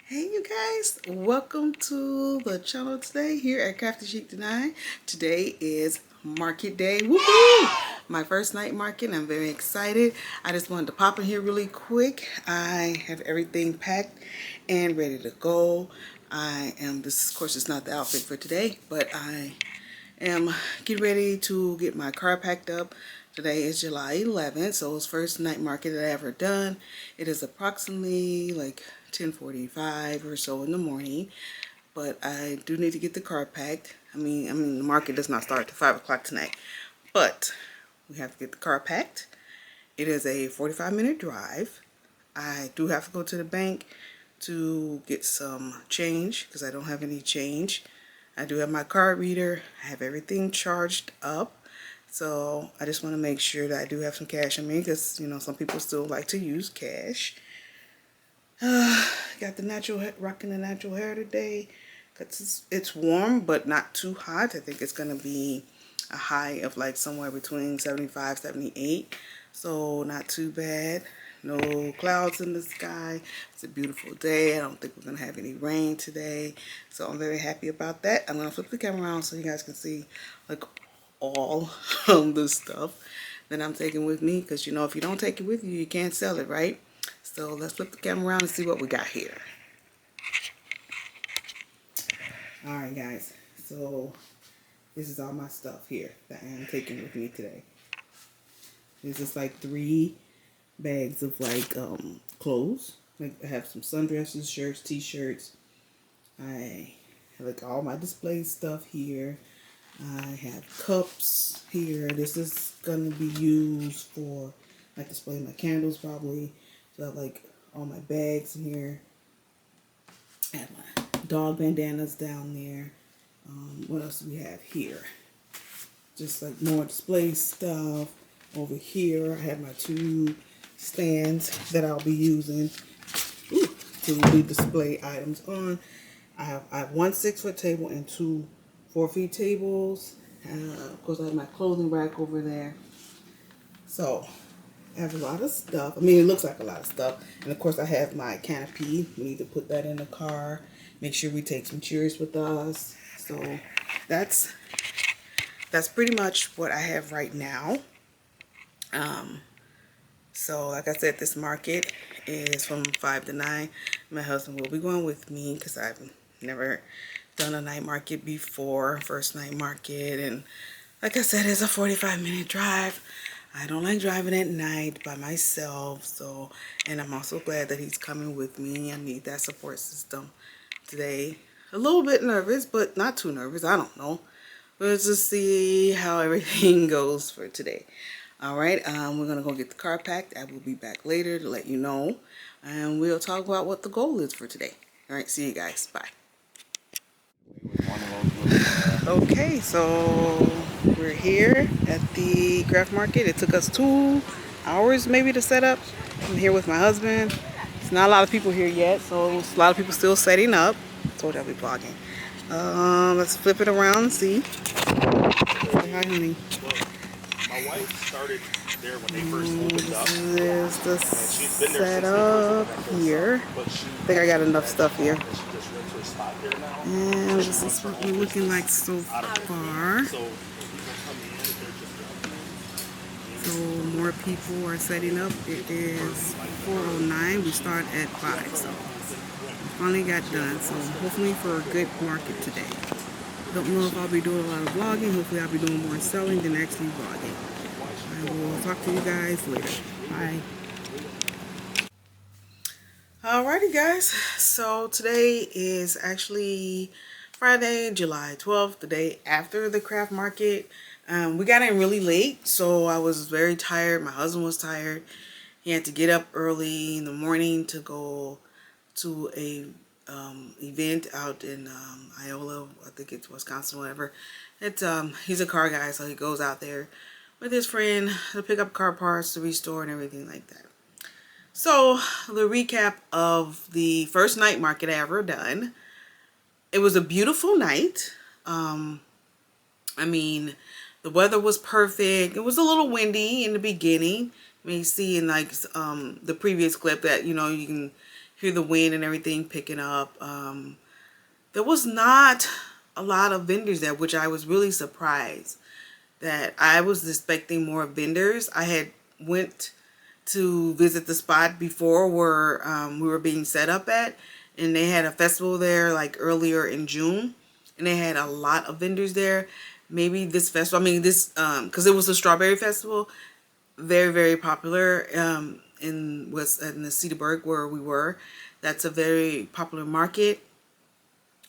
Hey you guys, welcome to the channel today here at Crafty Chic Deny. Today is market day. Woohoo! My first night market. I'm very excited. I just wanted to pop in here really quick. I have everything packed and ready to go. This of course is not the outfit for today, but I am getting ready to get my car packed up. Today is July 11th, so it's first night market that I ever done. It is approximately like 10:45 or so in the morning, but I do need to get the car packed. The market does not start till 5 o'clock tonight, but we have to get the car packed. It is a 45-minute drive. I do have to go to the bank to get some change because I don't have any change. I do have my card reader. I have everything charged up. So I just want to make sure that I do have some cash on me because, you know, some people still like to use cash. Got the natural hair, rocking the natural hair today. Cause it's warm but not too hot. I think it's going to be a high of like somewhere between 75, 78. So not too bad. No clouds in the sky. It's a beautiful day. I don't think we're going to have any rain today. So I'm very happy about that. I'm going to flip the camera around so you guys can see like all of the stuff that I'm taking with me. Because, you know, if you don't take it with you, you can't sell it, right? So let's flip the camera around and see what we got here. Alright guys, so this is all my stuff here that I am taking with me today. This is like 3 bags of like clothes. Like I have some sundresses, shirts, t-shirts. I have like all my display stuff here. I have cups here. This is gonna be used for like displaying my candles probably. So I have like all my bags in here. I have my dog bandanas down there. What else do we have here? Just like more display stuff. Over here I have my 2 stands that I'll be using to do display items on. I have 1 6-foot table and 2 4-feet tables. Of course I have my clothing rack over there. So I have a lot of stuff. I mean, it looks like a lot of stuff. And of course I have my canopy. We need to put that in the car. Make sure we take some chairs with us. So that's pretty much what I have right now. So like I said, this market is from 5 to 9. My husband will be going with me because I've never done a night market before, first night market. And like I said, it's a 45-minute drive. I don't like driving at night by myself. So, and I'm also glad that he's coming with me. I need that support system today. A little bit nervous, but not too nervous. I don't know. Let's just see how everything goes for today. All right, we're going to go get the car packed. I will be back later to let you know. And we'll talk about what the goal is for today. All right, see you guys. Bye. Okay, so we're here at the craft market. It took us 2 hours maybe to set up. I'm here with my husband. It's not a lot of people here yet, so a lot of people still setting up. I told you I'll be vlogging. Let's flip it around and see. Say hi, honey. My wife started there when they first opened up. This is the setup here. I think I got enough stuff here. And this is what we're looking like so far. So more people are setting up. It is 4:09. We start at 5. So finally got done. So hopefully for a good market today. Don't know if I'll be doing a lot of vlogging. Hopefully I'll be doing more selling than actually vlogging. I will talk to you guys later. Bye. Alrighty guys, so today is actually Friday, July 12th, the day after the craft market. We got in really late, so I was very tired. My husband was tired. He had to get up early in the morning to go to a event out in Iola, I think it's Wisconsin, whatever. It's he's a car guy, so he goes out there with his friend to pick up car parts, to restore and everything like that. So the recap of the first night market I ever done. It was a beautiful night. I mean, the weather was perfect. It was a little windy in the beginning. You may see in like the previous clip that, you know, you can hear the wind and everything picking up. There was not a lot of vendors there, which I was really surprised. That I was expecting more vendors. I had went to visit the spot before where we were being set up at, and they had a festival there like earlier in June, and they had a lot of vendors there. Maybe this festival, I mean this, because it was a strawberry festival, very, very popular in the Cedarburg where we were. That's a very popular market.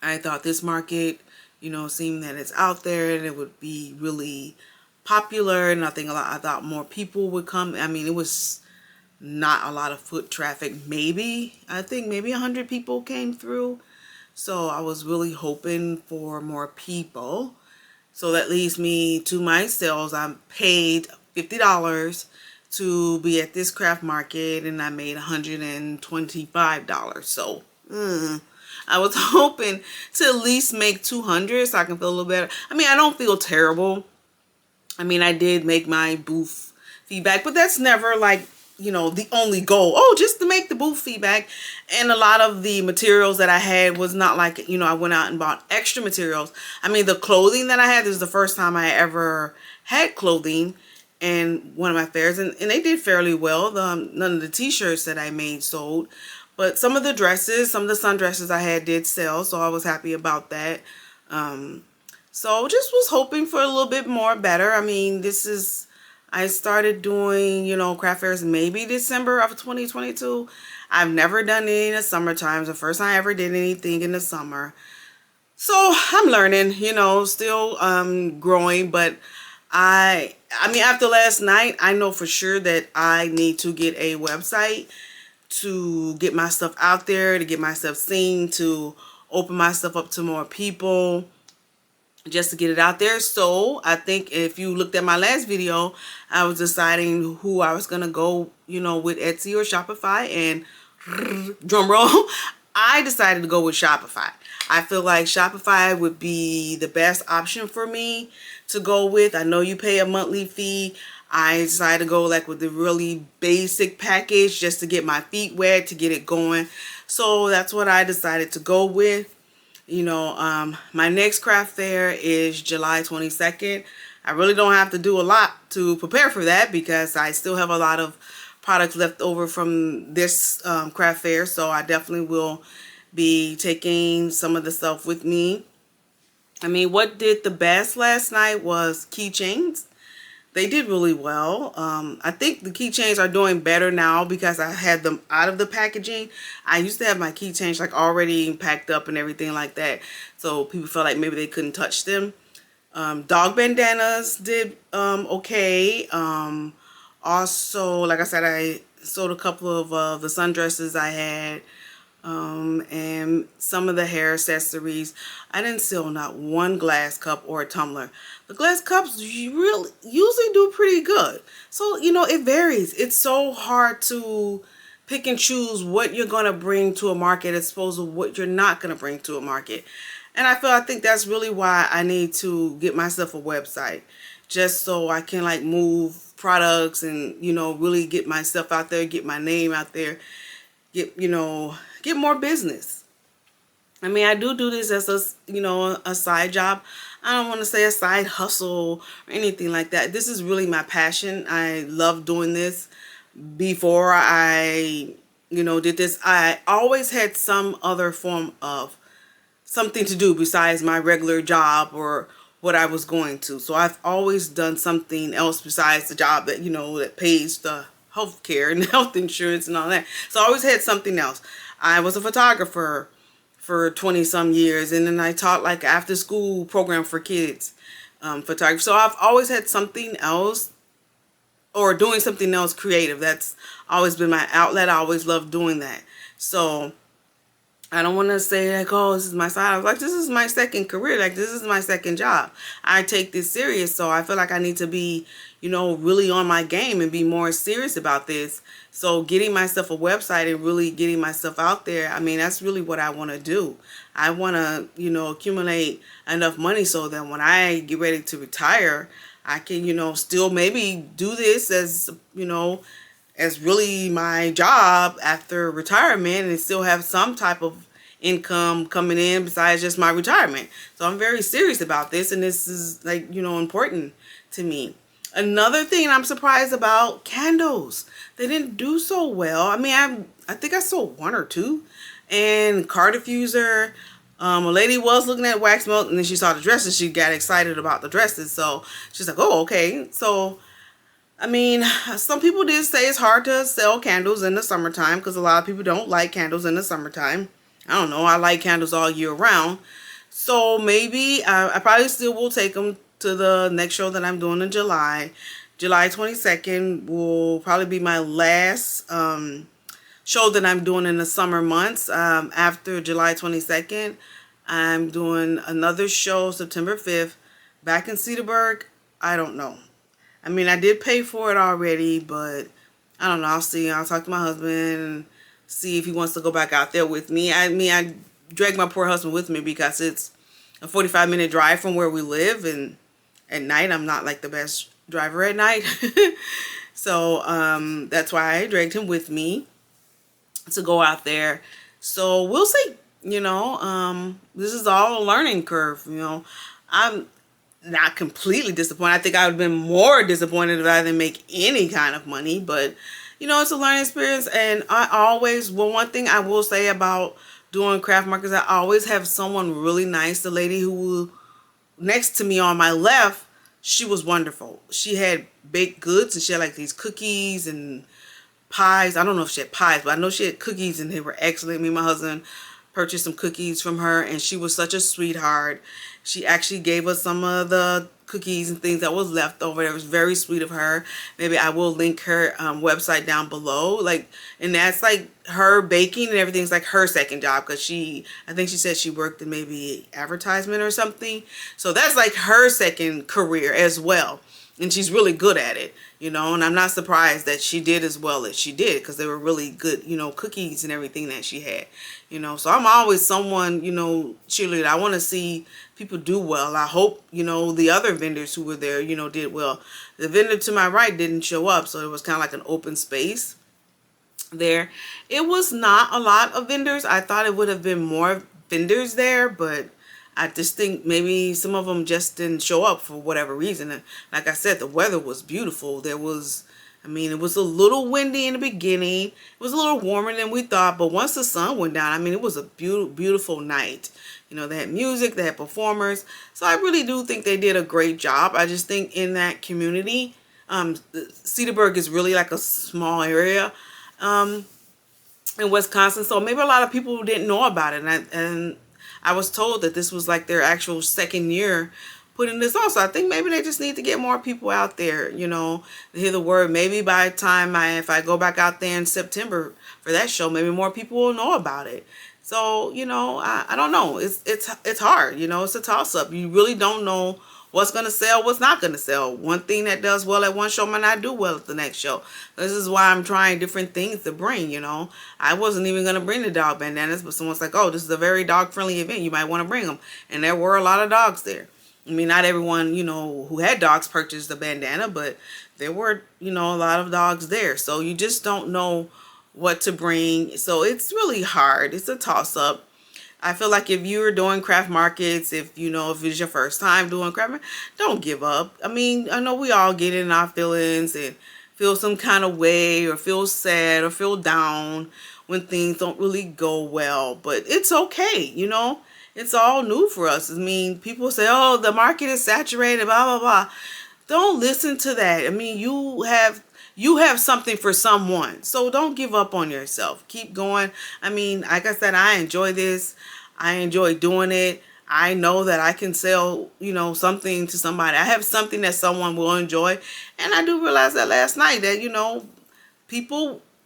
I thought this market, you know, seemed that it's out there and it would be really popular, and I thought more people would come. I mean, it was not a lot of foot traffic. I think maybe 100 people came through. So I was really hoping for more people. So that leads me to my sales. I paid $50 to be at this craft market, and I made $125. So I was hoping to at least make 200 so I can feel a little better. I mean, I don't feel terrible. I mean, I did make my booth feedback, but that's never like, you know, the only goal. Oh, just to make the booth feedback. And a lot of the materials that I had was not like, you know, I went out and bought extra materials. I mean, the clothing that I had, this is the first time I ever had clothing in one of my fairs, and they did fairly well. None of the t-shirts that I made sold, but some of the dresses, some of the sundresses I had did sell, so I was happy about that. So just was hoping for a little bit more better. I mean, I started doing, you know, craft fairs maybe December of 2022. I've never done any in the summertime. It's the first time I ever did anything in the summer. So I'm learning, you know, still growing, but I mean, after last night, I know for sure that I need to get a website to get my stuff out there, to get myself seen, to open myself up to more people, just to get it out there. So I think if you looked at my last video, I was deciding who I was going to go, you know, with Etsy or Shopify, and drum roll, I decided to go with Shopify. I feel like Shopify would be the best option for me to go with. I know you pay a monthly fee. I decided to go like with the really basic package just to get my feet wet, to get it going. So that's what I decided to go with. You know, my next craft fair is July 22nd. I really don't have to do a lot to prepare for that because I still have a lot of products left over from this craft fair. So I definitely will be taking some of the stuff with me. I mean, what did the best last night was keychains. They did really well. I think the keychains are doing better now because I had them out of the packaging. I used to have my keychains like already packed up and everything like that, so people felt like maybe they couldn't touch them. Dog bandanas did okay. Also, like I said, I sold a couple of the sundresses I had. And some of the hair accessories. I didn't sell not one glass cup or a tumbler. The glass cups usually do pretty good. So, you know, it varies. It's so hard to pick and choose what you're going to bring to a market as opposed to what you're not going to bring to a market. And I think that's really why I need to get myself a website, just so I can like move products and, you know, really get myself out there, get my name out there, get more business. I mean, I do this as a side job. I don't want to say a side hustle or anything like that. This is really my passion. I love doing this. Before I, did this, I always had some other form of something to do besides my regular job or what I was going to. So I've always done something else besides the job that, that pays the health care and health insurance and all that. So I always had something else. I was a photographer for 20 some years, and then I taught like after school program for kids, photography. So I've always had something else or doing something else creative. That's always been my outlet. I always loved doing that. So I don't want to say like, oh, this is my side. I was like, this is my second career. Like, this is my second job. I take this serious. So I feel like I need to be, really on my game and be more serious about this. So getting myself a website and really getting myself out there, I mean, that's really what I want to do. I want to, accumulate enough money so that when I get ready to retire, I can, still maybe do this as, as really my job after retirement and still have some type of income coming in besides just my retirement. So I'm very serious about this, and this is like, important to me. Another thing I'm surprised about, candles. They didn't do so well. I mean, I think I sold one or two. And car diffuser, a lady was looking at wax melt, and then she saw the dresses. She got excited about the dresses. So she's like, oh, okay. So, I mean, some people did say it's hard to sell candles in the summertime because a lot of people don't like candles in the summertime. I don't know. I like candles all year round. So maybe I probably still will take them to the next show that I'm doing in July. July 22nd will probably be my last show that I'm doing in the summer months. After July 22nd, I'm doing another show September 5th back in Cedarburg. I don't know. I mean, I did pay for it already, but I don't know. I'll see. I'll talk to my husband and see if he wants to go back out there with me. I mean, I dragged my poor husband with me because it's a 45-minute drive from where we live, and at night I'm not like the best driver at night. So that's why I dragged him with me to go out there. So we'll see. This is all a learning curve. I'm not completely disappointed. I think I would have been more disappointed if I didn't make any kind of money, but it's a learning experience. And one thing I will say about doing craft markets, I always have someone really nice. The lady who next to me on my left, she was wonderful. She had baked goods, and she had like these cookies and pies. I don't know if she had pies, but I know she had cookies, and they were excellent. Me and my husband purchased some cookies from her, and she was such a sweetheart. She actually gave us some of the cookies and things that was left over. It was very sweet of her. Maybe I will link her website down below. And that's like her baking and everything's like her second job, because I think she said she worked in maybe advertisement or something. So that's like her second career as well. And she's really good at it, and I'm not surprised that she did as well as she did, because they were really good, cookies and everything that she had, So I'm always someone, cheerleader. I want to see people do well. I hope, the other vendors who were there, did well. The vendor to my right didn't show up, so it was kind of like an open space there. It was not a lot of vendors. I thought it would have been more vendors there, but I just think maybe some of them just didn't show up for whatever reason. And like I said, the weather was beautiful. It was a little windy in the beginning. It was a little warmer than we thought, but once the sun went down, it was a beautiful night. They had music, they had performers. So I really do think they did a great job. I just think in that community, Cedarburg is really like a small area in Wisconsin. So maybe a lot of people didn't know about it. And I was told that this was like their actual second year putting this on. So I think maybe they just need to get more people out there, to hear the word. Maybe by the time if I go back out there in September for that show, maybe more people will know about it. So, I don't know. It's hard, it's a toss up. You really don't know what's going to sell, what's not going to sell. One thing that does well at one show might not do well at the next show. This is why I'm trying different things to bring, I wasn't even going to bring the dog bandanas, but someone's like, oh, this is a very dog-friendly event. You might want to bring them. And there were a lot of dogs there. Not everyone, who had dogs purchased the bandana, but there were, a lot of dogs there. So you just don't know what to bring. So it's really hard. It's a toss-up. I feel like if you're doing craft markets, if it's your first time doing craft markets, don't give up. I know we all get in our feelings and feel some kind of way, or feel sad, or feel down when things don't really go well. But it's okay, It's all new for us. People say, oh, the market is saturated, blah, blah, blah. Don't listen to that. You have something for someone. So don't give up on yourself. Keep going. Like I said, I enjoy this. I enjoy doing it. I know that I can sell, something to somebody. I have something that someone will enjoy. And I do realize that last night that,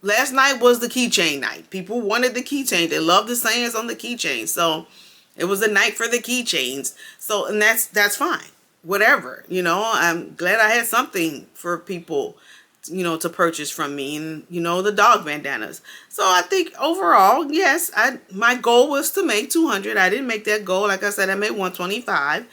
last night was the keychain night. People wanted the keychain. They loved the sayings on the keychain. So it was a night for the keychains. So, and that's fine. Whatever, I'm glad I had something for people, to purchase from me, and, the dog bandanas. So I think overall, yes, my goal was to make 200. I didn't make that goal. Like I said, I made 125,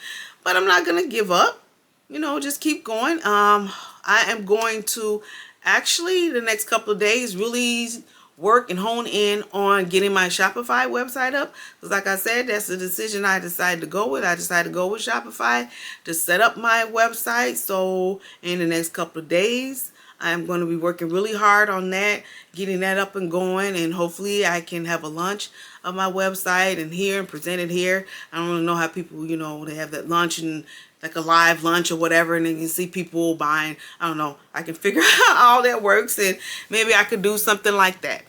but I'm not going to give up, just keep going. I am going to actually the next couple of days really work and hone in on getting my Shopify website up, because like I said, that's the decision I decided to go with. I decided to go with Shopify to set up my website. So in the next couple of days, I'm going to be working really hard on that, getting that up and going, and hopefully I can have a launch of my website and present it here. I don't really know how people, you know, they have that lunch and like a live lunch or whatever, and then you see people buying. I don't know. I can figure out how all that works, and maybe I could do something like that.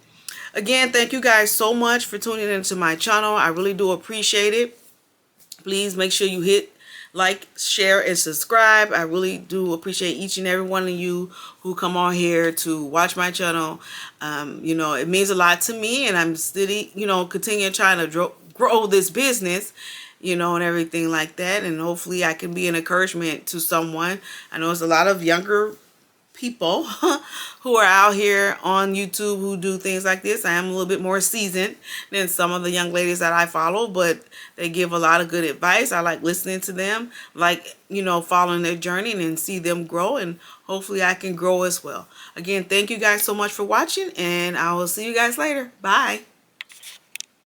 Again, thank you guys so much for tuning into my channel. I really do appreciate it. Please make sure you hit like, share, and subscribe. I really do appreciate each and every one of you who come on here to watch my channel. You know, it means a lot to me, and I'm still, you know, continuing trying to grow this business, you know, and everything like that. And hopefully I can be an encouragement to someone. I know there's a lot of younger people who are out here on YouTube who do things like this. I am a little bit more seasoned than some of the young ladies that I follow, but they give a lot of good advice. I like listening to them, like, you know, following their journey and see them grow, and hopefully I can grow as well. Again, thank you guys so much for watching, and I will see you guys later. Bye.